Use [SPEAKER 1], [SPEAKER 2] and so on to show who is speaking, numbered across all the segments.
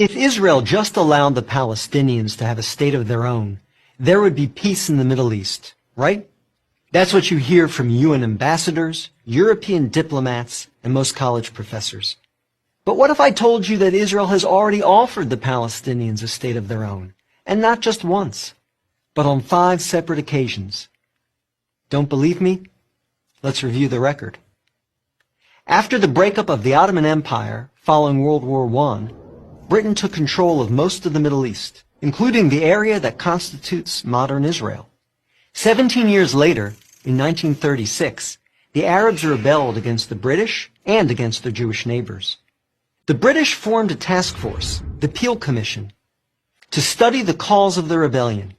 [SPEAKER 1] If Israel just allowed the Palestinians to have a state of their own, there would be peace in the Middle East, right? That's what you hear from UN ambassadors, European diplomats, and most college professors. But what if I told you that Israel has already offered the Palestinians a state of their own, and not just once, but on 5 separate occasions? Don't believe me? Let's review the record. After the breakup of the Ottoman Empire following World War I, Britain took control of most of the Middle East, including the area that constitutes modern Israel. 17 years later, in 1936, the Arabs rebelled against the British and against their Jewish neighbors. The British formed a task force, the Peel Commission, to study the cause of the rebellion.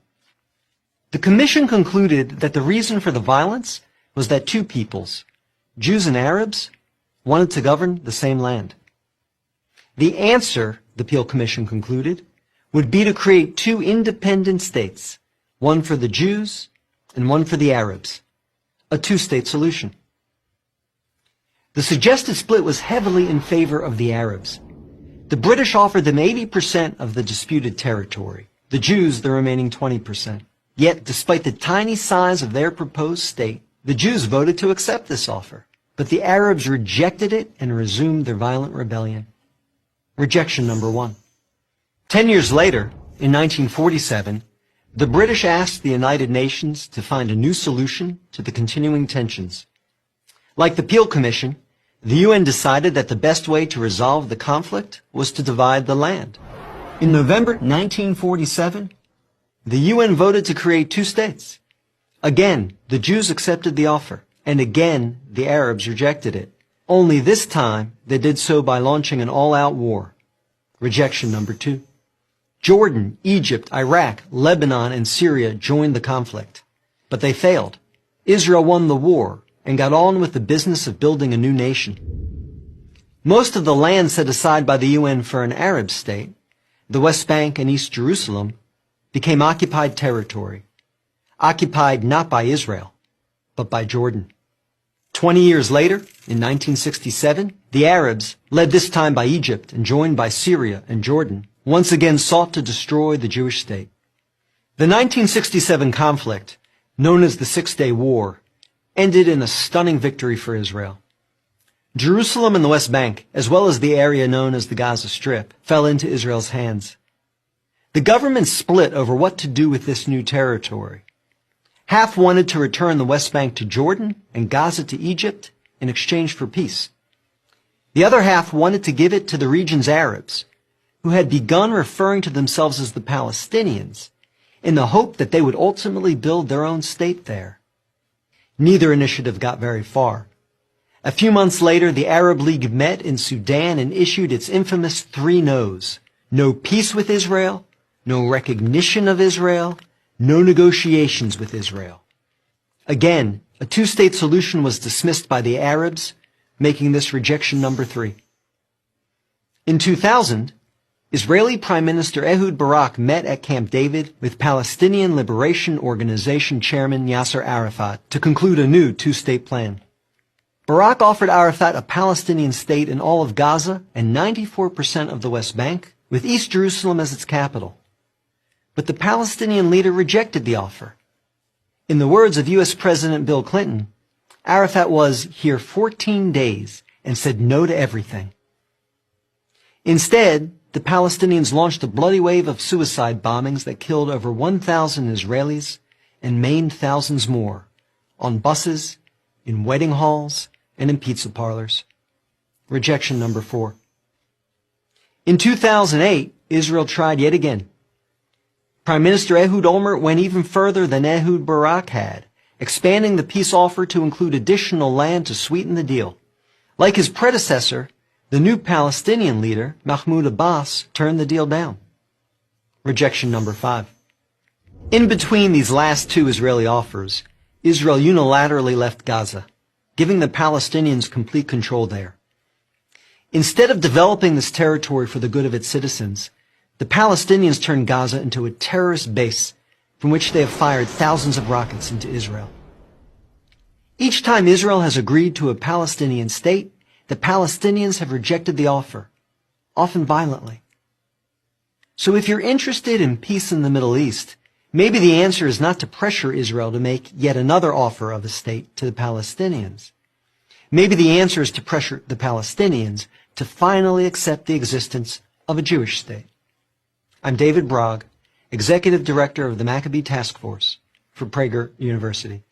[SPEAKER 1] The commission concluded that the reason for the violence was that 2 peoples, Jews and Arabs, wanted to govern the same land. The answer, the Peel Commission concluded, would be to create 2 independent states, one for the Jews and one for the Arabs, a 2-state solution. The suggested split was heavily in favor of the Arabs. The British offered them 80% of the disputed territory, the Jews the remaining 20%. Yet, despite the tiny size of their proposed state, the Jews voted to accept this offer, but the Arabs rejected it and resumed their violent rebellion. Rejection number 1. 10 years later, in 1947, the British asked the United Nations to find a new solution to the continuing tensions. Like the Peel Commission, the UN decided that the best way to resolve the conflict was to divide the land. In November 1947, the UN voted to create 2 states. Again, the Jews accepted the offer, and again, the Arabs rejected it. Only this time, they did so by launching an all-out war. Rejection number 2. Jordan, Egypt, Iraq, Lebanon, and Syria joined the conflict. But they failed. Israel won the war and got on with the business of building a new nation. Most of the land set aside by the UN for an Arab state, the West Bank and East Jerusalem, became occupied territory. Occupied not by Israel, but by Jordan. 20 years later, in 1967, the Arabs, led this time by Egypt and joined by Syria and Jordan, once again sought to destroy the Jewish state. The 1967 conflict, known as the 6-Day War, ended in a stunning victory for Israel. Jerusalem and the West Bank, as well as the area known as the Gaza Strip, fell into Israel's hands. The government split over what to do with this new territory. Half wanted to return the West Bank to Jordan and Gaza to Egypt in exchange for peace. The other half wanted to give it to the region's Arabs, who had begun referring to themselves as the Palestinians, in the hope that they would ultimately build their own state there. Neither initiative got very far. A few months later, the Arab League met in Sudan and issued its infamous 3 no's. No peace with Israel, no recognition of Israel, no negotiations with Israel. Again, a 2-state solution was dismissed by the Arabs, making this rejection number 3. In 2000, Israeli Prime Minister Ehud Barak met at Camp David with Palestinian Liberation Organization Chairman Yasser Arafat to conclude a new 2-state plan. Barak offered Arafat a Palestinian state in all of Gaza and 94% of the West Bank, with East Jerusalem as its capital. But the Palestinian leader rejected the offer. In the words of U.S. President Bill Clinton, Arafat was here 14 days and said no to everything. Instead, the Palestinians launched a bloody wave of suicide bombings that killed over 1,000 Israelis and maimed thousands more, on buses, in wedding halls, and in pizza parlors. Rejection number 4. In 2008, Israel tried yet again. Prime Minister Ehud Olmert went even further than Ehud Barak had, expanding the peace offer to include additional land to sweeten the deal. Like his predecessor, the new Palestinian leader, Mahmoud Abbas, turned the deal down. Rejection number 5. In between these last 2 Israeli offers, Israel unilaterally left Gaza, giving the Palestinians complete control there. Instead of developing this territory for the good of its citizens, the Palestinians turned Gaza into a terrorist base from which they have fired thousands of rockets into Israel. Each time Israel has agreed to a Palestinian state, the Palestinians have rejected the offer, often violently. So if you're interested in peace in the Middle East, maybe the answer is not to pressure Israel to make yet another offer of a state to the Palestinians. Maybe the answer is to pressure the Palestinians to finally accept the existence of a Jewish state. I'm David Brog, Executive Director of the Maccabee Task Force for Prager University.